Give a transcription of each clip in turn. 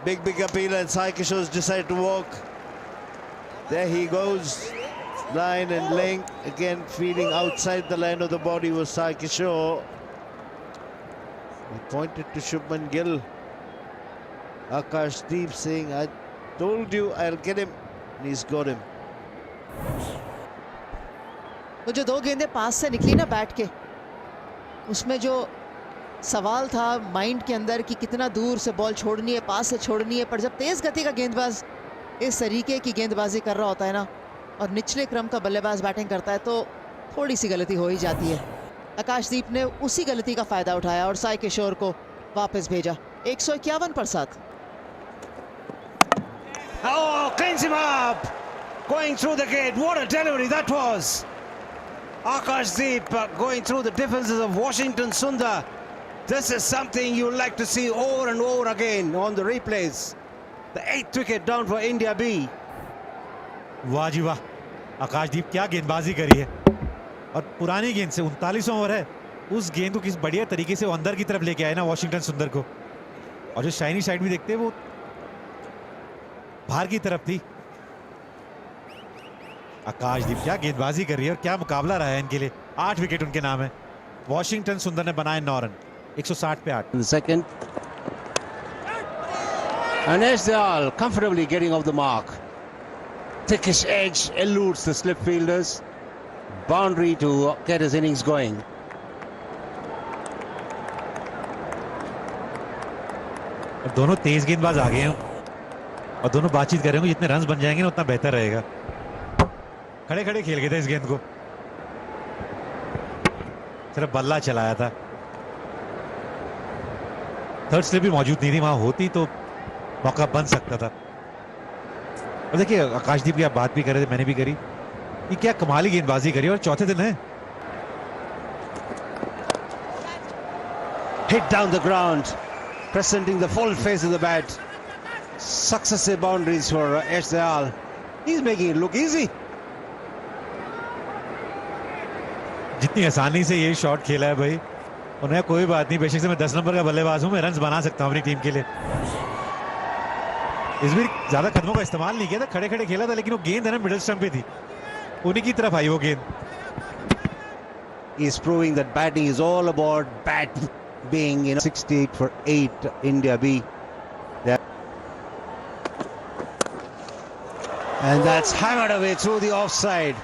Big appeal, and Sai Kishore's decided to walk. There he goes. Line and link. Again, feeding outside the line of the body was Sai Kishore. He pointed to Shubman Gill. Akashdeep saying, I told you I'll get him. And he's got him. वो जो 2 गेंदें पास से निकली ना bat के, उसमें जो सवाल था माइंड के अंदर कि कितना दूर से बॉल छोड़नी है, पास से छोड़नी है, पर जब तेज गति का गेंदबाज इस तरीके की गेंदबाजी कर रहा होता है ना और निचले क्रम का बल्लेबाज बैटिंग करता है तो थोड़ी सी गलती हो ही जाती है। आकाशदीप ने उसी गलती का फायदा उठाया और साई किशोर को वापस भेजा 151 पर 7। Oh, cleans him up! Going through the gate. What a delivery that was! Akashdeep going through the defenses of Washington Sundar. This is something you like to see over and over again on the replays. The 8th wicket down for India B. वाह जी वाह, आकाशदीप क्या गेंदबाजी करी है। और पुरानी गेंद से 39वां ओवर है, उस गेंद को किस बढ़िया तरीके से वो अंदर की तरफ लेके आए ना वॉशिंगटन सुंदर को। और जो शाइनी साइड भी देखते हैं वो बाहर की तरफ थी। आकाशदीप क्या गेंदबाजी कर रही है और क्या मुकाबला रहा है इनके लिए। 8 विकेट उनके नाम है। वॉशिंगटन सुंदर ने बनाए 9 रन, 160 पे 8। In the second, and S. Dayal comfortably getting off the mark. Thickish edge eludes the slip fielders. Boundary to get his innings going. और दोनों तेज गेंदबाज आ गए हैं और दोनों बातचीत कर रहे हैं, जितने रन बन जाएंगे ना उतना बेहतर रहेगा। खड़े खड़े खेल गए थे इस गेंद को, सिर्फ बल्ला चलाया था। थर्ड स्लिप भी मौजूद नहीं थी, वहां होती तो मौका बन सकता था। और देखिए आकाशदीप की आप बात भी कर रहे थे, मैंने भी करी, कि क्या कमाली गेंदबाजी करी और चौथे दिन है। Hit down the ground, presenting the full face of the bat. Successive boundaries for S. Dayal. He's making it look easy. जितनी आसानी से ये शॉट खेला है भाई, उन्हें कोई बात नहीं, बेशक से मैं 10 नंबर का बल्लेबाज हूं, मैं रन बना सकता हूं अपनी टीम के लिए। इस बार ज्यादा कदमों का इस्तेमाल नहीं किया था, खड़े खड़े खेला था, लेकिन वो गेंद है ना मिडिल स्टंप पे थी, उन्हीं की तरफ आई वो गेंद। He is proving that batting is all about bat being 68 for 8 India B. And that's hammered away through the offside.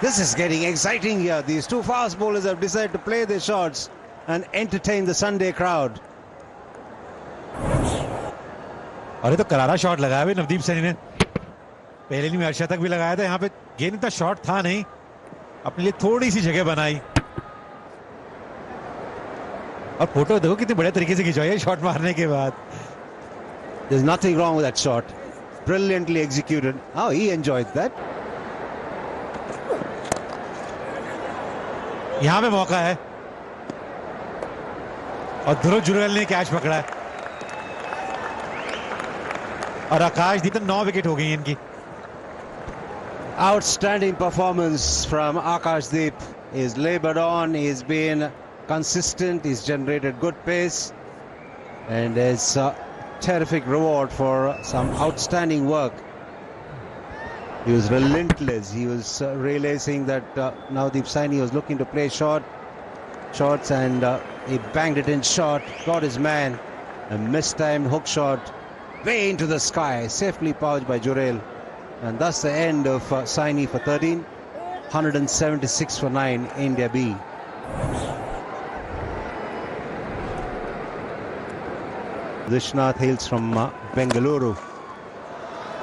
This is getting exciting here. These two fast bowlers have decided to play their shots and entertain the Sunday crowd. और ये तो करारा shot लगाया भाई नवदीप सैनी ने, पहले नहीं में अर्शा तक भी लगाया था। यहाँ पे गेंद इतना शॉट था नहीं, अपने लिए थोड़ी सी जगह बनाई। और फोटो देखो कितने बड़े तरीके से खिंचवाई है शॉट मारने के बाद। There's nothing wrong with that shot. Brilliantly executed. Oh, he enjoyed that. यहां पे मौका है और ध्रुव जुरेल ने कैच पकड़ा है और आकाशदीप 9 विकेट हो गई इनकी। Outstanding performance from Akashdeep. He's labored on, he's been consistent, he's generated good pace, and it's a terrific reward for some outstanding work. He was relentless. He was realizing that Navdeep Saini was looking to play shots, and he banged it in short, got his man, a mistimed hook shot way into the sky, safely pouched by Jurel. And thus the end of Saini for 13, 176 for 9, India B. Vishnath hails from Bengaluru.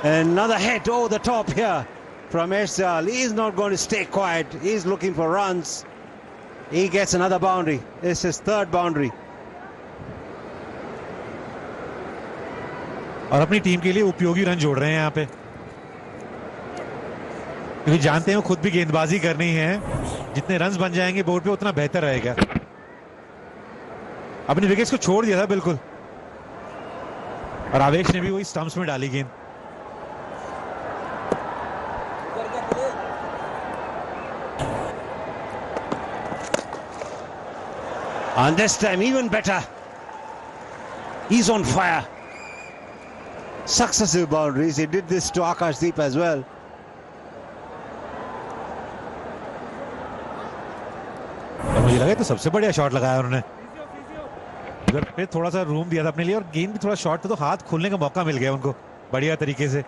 Another hit over the top here from S. Dayal. He's not going to stay quiet. He's looking for runs. He gets another boundary. This is third boundary. और अपनी team के लिए उपयोगी run जोड़ रहे हैं यहाँ पे, क्योंकि जानते हैं वो खुद भी गेंदबाजी करनी है। जितने रन्स बन जाएंगे बोर्ड पे उतना बेहतर रहेगा। अपनी विकेट्स को छोड़ दिया था बिल्कुल, और आवेश ने भी वही स्टंप्स में डाली गेंद। And this time even better. He's on fire. successive boundaries. He did this to Akashdeep as well. और मुझे लगा तो सबसे बढ़िया शॉट लगाया उन्होंने, उधर पे थोड़ा सा रूम दिया था अपने लिए और गेंद भी थोड़ा शॉर्ट था तो हाथ खोलने का मौका मिल गया उनको बढ़िया तरीके से.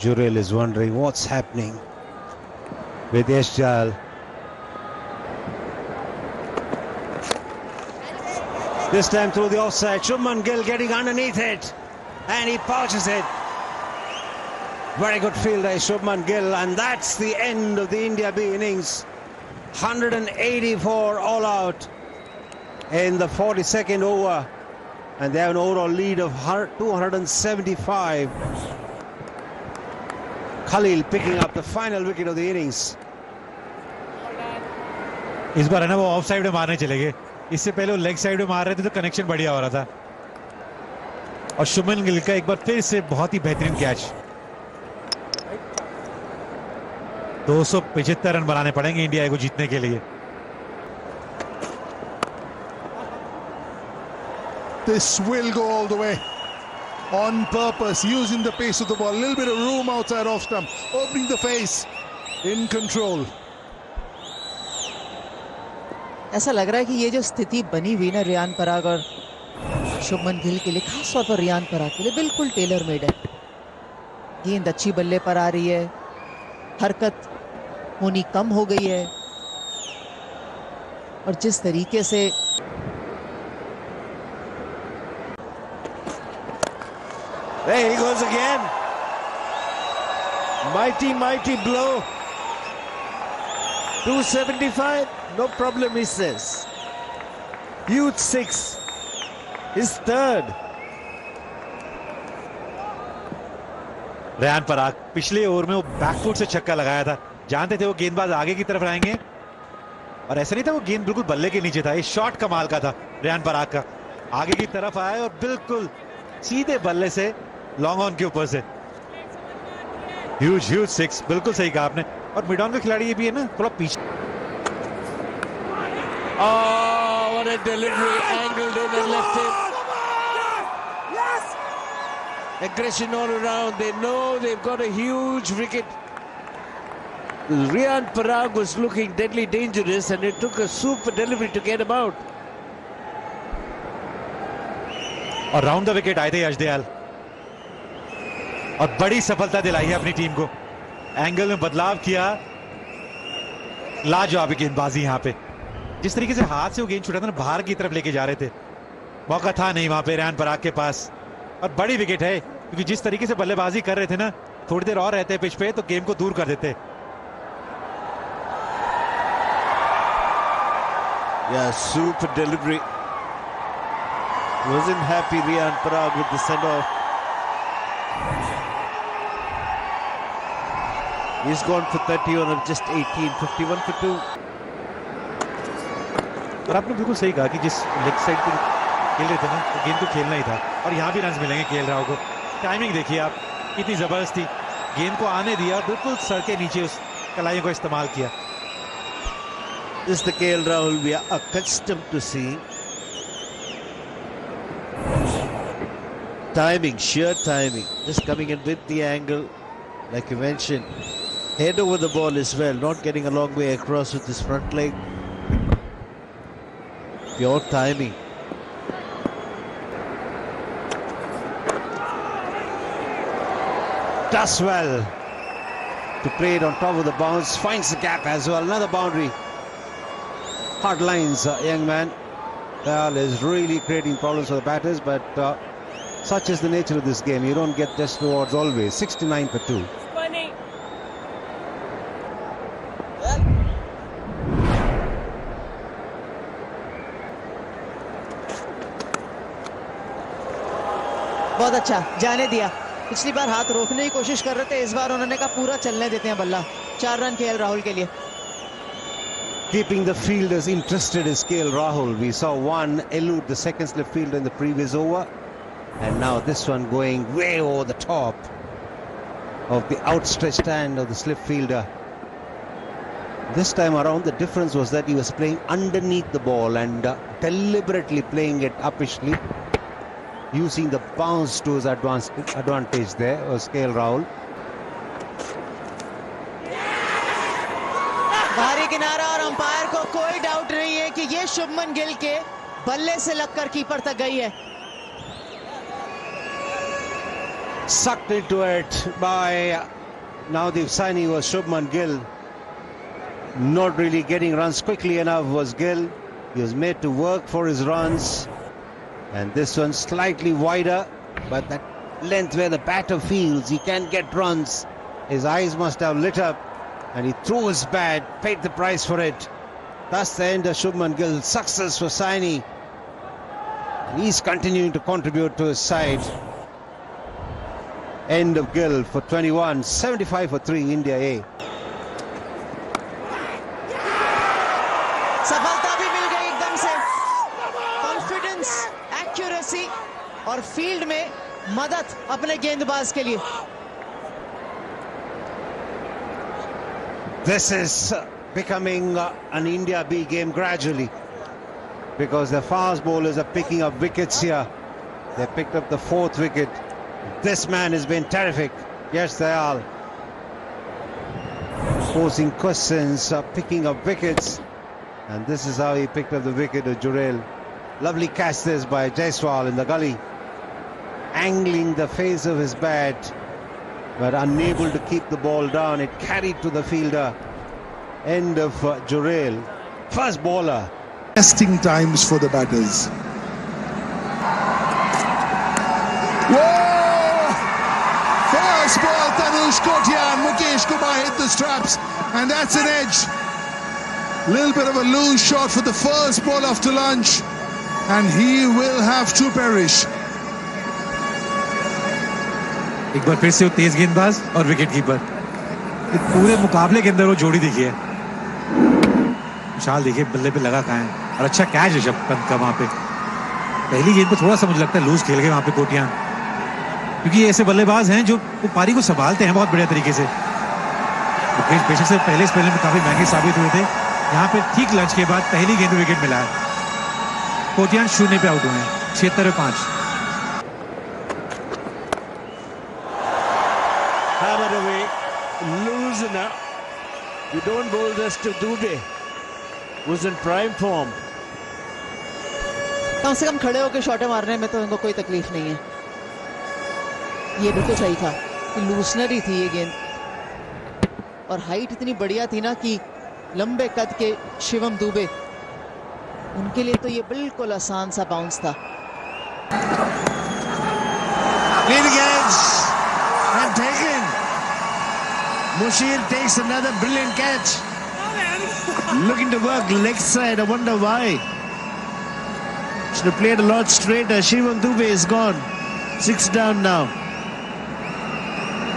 Jurel is wondering what's happening with Yashjal. This time through the offside. Shubman Gill getting underneath it and he pouches it. Very good fielder Shubman Gill, and that's the end of the India B innings. 184 all out in the 42nd over, and they have an overall lead of 275. Khalil picking up the final wicket of the innings. इस बार है ना वो of side में मारने चले गए, इससे पहले वो लेग साइड में मार रहे थे तो कनेक्शन बढ़िया हो रहा था. और शुभमन गिल का एक बार फिर से बहुत ही बेहतरीन कैच. 275 रन बनाने पड़ेंगे इंडिया को जीतने के लिए. This will go all the way. On purpose, using the pace of the ball, a little bit of room outside off stump, opening the face, in control. ऐसा लग रहा है कि ये जो स्थिति बनी हुई ना रियान पराग और शुभमन गिल के लिए, खास तौर पर रियान पराग के लिए बिल्कुल टेलर मेड है. गेंद अच्छी बल्ले पर आ रही है, हरकत होनी कम हो गई है, और जिस तरीके से There he goes again. Mighty blow. 275, no problem, he says. Huge six. His third. Riyan Parag पिछले ओवर में वो बैकफुट से छक्का लगाया था, जानते थे वो गेंदबाज आगे की तरफ आएंगे, और ऐसा नहीं था वो गेंद बिल्कुल बल्ले के नीचे था. ये शॉट कमाल का था रेयान पराग का, आगे की तरफ आए और बिल्कुल सीधे बल्ले से लॉन्ग ऑन के ऊपर से. ह्यूज सिक्स, बिल्कुल सही कहा आपने. और मिड ऑन का खिलाड़ी ये भी है ना थोड़ा पीछे. Oh, what a delivery, angled in and left him. Aggression all around, they know they've got a huge wicket. Riyan Parag was looking deadly dangerous and it took a super delivery to get him out. और round the wicket आए थे यश दयाल और बड़ी सफलता दिलाई है अपनी team को. एंगल में बदलाव किया, लाजवाब गेंदबाजी यहां पे. जिस तरीके से हाथ से वो गेंद छुटा था ना, बाहर की तरफ लेके जा रहे थे, मौका था नहीं वहां पे रेयान पराग के पास. और बड़ी विकेट है क्योंकि जिस तरीके से बल्लेबाजी कर रहे थे ना, थोड़ी देर और रहते पिच पे तो गेम को दूर कर देते. Yeah, super delivery. Wasn't happy Riyan Parag with the send-off. He's gone for 30 on just 18, 51 for 2. और आपने बिल्कुल सही कहा कि जिस लेग साइड पे खेल रहे थे ना, तो गेंद को खेलना ही था. और यहाँ भी रन मिलेंगे केएल राहुल को. टाइमिंग देखिए आप, कितनी जबरदस्त थी. गेंद को आने दिया, बिल्कुल सर के नीचे उस कलाइयों को इस्तेमाल किया. This is the KL Rahul we are accustomed to seeing. Timing, sheer timing, just coming in with the angle, like you mentioned. Head over the ball as well, not getting a long way across with his front leg. Pure timing. Does well to play it on top of the bounce, finds the gap as well. Another boundary. Hard lines, young man. Dayal is really creating problems for the batters, but such is the nature of this game. You don't get test rewards always. 69 for 2. बहुत अच्छा, जाने दिया. पिछली बार हाथ रोकने की कोशिश कर रहे थे, इस बार उन्होंने कहा पूरा चलने देते हैं बल्ला. 4 रन केएल राहुल के लिए. Keeping the fielders interested is KL Rahul. We saw one elude the second slip fielder in the previous over, and now this one going way over the top of the outstretched hand of the slip fielder. This time around, the difference was that he was playing underneath the ball and deliberately playing it uppishly, using the bounce to his advantage there was KL Rahul. बाहरी किनारा और umpire को कोई doubt नहीं है कि ये शुभमन गिल के बल्ले से लगकर कीपर तक गई है. Sucked into it by Navdeep Saini was Shubman Gill. Not really getting runs quickly enough was Gill. He was made to work for his runs. And this one slightly wider, but that length where the batter feels he can get runs. His eyes must have lit up and he threw his bat, paid the price for it. That's the end of Shubman Gill. Success for Saini. And he's continuing to contribute to his side. End of Gill for 21, 75 for 3, India A. सफलता भी मिल गई एकदम से. Confidence, accuracy और field में मदद अपने गेंदबाज के लिए. This is becoming an India B game gradually, because the fast bowlers are picking up wickets here. They picked up the 4th wicket. This man has been terrific. Yes, they are. Posing questions, picking up wickets. And this is how he picked up the wicket of Jurel. Lovely catch this by Jaiswal in the gully. Angling the face of his bat, but unable to keep the ball down. It carried to the fielder. End of Jurel. First bowler. Testing times for the batters. Whoa! First ball, Tanush Kotian. Mukesh Kumar hit the straps, and that's an edge. Little bit of a loose shot for the first ball after lunch, and he will have to perish. एक बार फिर से वो तेज गेंदबाज और wicket keeper, पूरे मुकाबले के अंदर वो जोड़ी दिखी है. विशाल देखिए बल्ले पे लगा कहाँ है, और अच्छा कैच ऋषभ पंत का वहां पे. पहली गेंद पे थोड़ा सा मुझे लगता है लूज खेल गए वहां पे कोटियान, क्योंकि ये ऐसे बल्लेबाज हैं जो पारी को संभालते हैं बहुत बढ़िया तरीके से. बेशक से पहले स्पेल में काफी महंगे साबित हुए थे. यहाँ पे ठीक लंच के बाद पहली गेंद विकेट मिला है. कोटियान 0 पे आउट हुए हैं. 76-5. Hammered away, loosener. You don't bowl this to Dubey, who's in prime form. कम से कम खड़े होकर शॉटें मारने में तो इनको कोई तकलीफ नहीं है. ये बिल्कुल सही था कि लूसनर ही थी ये गेंद, और हाइट इतनी बढ़िया थी ना कि लंबे कद के शिवम दुबे, उनके लिए तो ये बिल्कुल आसान सा बाउंस था. Leading edge and taken. Mushir takes another brilliant catch. Looking to work leg side. I wonder why. Should have played a lot straighter. Shivam Dubey is gone. 6 down now.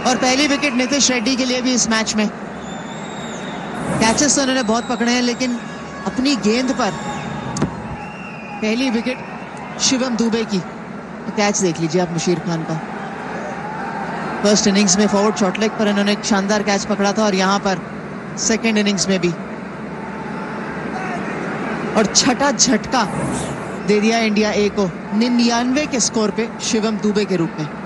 और पहली विकेट नीतीश रेड्डी के लिए भी इस match में. Catches तो उन्होंने बहुत पकड़े हैं, लेकिन अपनी गेंद पर पहली विकेट शिवम दुबे की. कैच देख लीजिए आप मुशीर खान का. फर्स्ट इनिंग्स में फॉरवर्ड शॉर्ट लेग पर इन्होंने एक शानदार कैच पकड़ा था, और यहाँ पर सेकंड इनिंग्स में भी, और छठा झटका दे दिया इंडिया ए को 99 के स्कोर पे शिवम दुबे के रूप में.